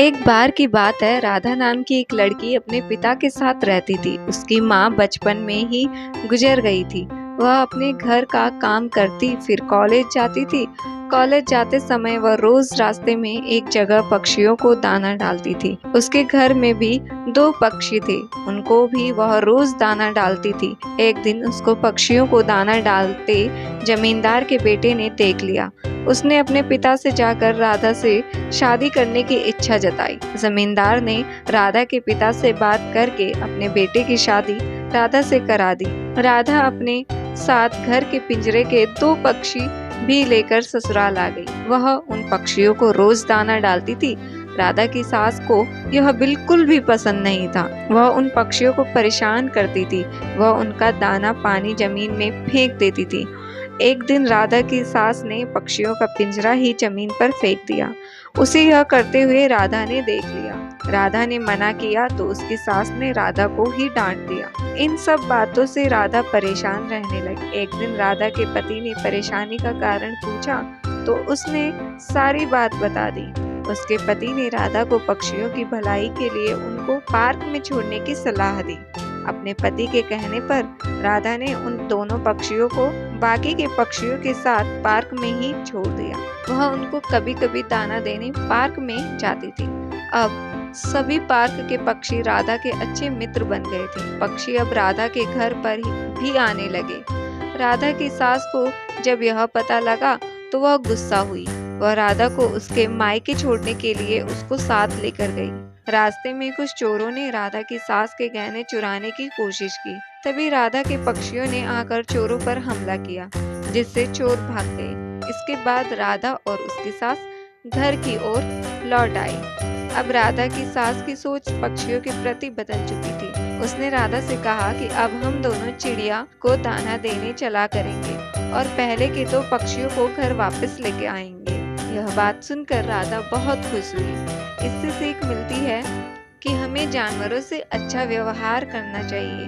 एक बार की बात है, राधा नाम की एक लड़की अपने पिता के साथ रहती थी। उसकी माँ बचपन में ही गुजर गई थी। वह अपने घर का काम करती, फिर कॉलेज जाती थी। कॉलेज जाते समय वह रोज रास्ते में एक जगह पक्षियों को दाना डालती थी। उसके घर में भी दो पक्षी थे, उनको भी वह रोज दाना डालती थी। एक दिन उसको पक्षियों को दाना डालते जमींदार के बेटे ने देख लिया। उसने अपने पिता से जाकर राधा से शादी करने की इच्छा जताई। जमींदार ने राधा के पिता से बात करके अपने बेटे की शादी राधा से करा दी। राधा अपने साथ घर के पिंजरे के दो पक्षी भी लेकर ससुराल आ गई। वह उन पक्षियों को रोज दाना डालती थी। राधा की सास को यह बिल्कुल भी पसंद नहीं था। वह उन पक्षियों को परेशान करती थी। वह उनका दाना पानी जमीन में फेंक देती थी। एक दिन राधा की सास ने पक्षियों का पिंजरा ही जमीन पर फेंक दिया। उसे यह करते हुए राधा ने देख लिया। राधा ने मना किया तो उसकी सास ने राधा को ही डांट दिया। इन सब बातों से राधा परेशान रहने लगी। एक दिन राधा के पति ने परेशानी का कारण पूछा तो उसने सारी बात बता दी। उसके पति ने राधा को पक्षियों की भलाई के लिए उनको पार्क में छोड़ने की सलाह दी। अपने पति के कहने पर राधा ने उन दोनों पक्षियों को बाकी के पक्षियों के साथ पार्क में ही छोड़ दिया। वह उनको कभी कभी दाना देने पार्क में जाती थी। अब सभी पार्क के पक्षी राधा के अच्छे मित्र बन गए थे। पक्षी अब राधा के घर पर भी आने लगे। राधा की सास को जब यह पता लगा तो वह गुस्सा हुई। वह राधा को उसके मायके छोड़ने के लिए उसको साथ लेकर गई। रास्ते में कुछ चोरों ने राधा की सास के गहने चुराने की कोशिश की। तभी राधा के पक्षियों ने आकर चोरों पर हमला किया, जिससे चोर भाग गए। इसके बाद राधा और उसकी सास घर की ओर लौट आई। अब राधा की सास की सोच पक्षियों के प्रति बदल चुकी थी। उसने राधा से कहा कि अब हम दोनों चिड़िया को दाना देने चला करेंगे और पहले के दो पक्षियों को घर वापस लेके आएंगे। यह बात सुनकर राधा बहुत खुश हुई। इससे सीख मिलती है कि हमें जानवरों से अच्छा व्यवहार करना चाहिए।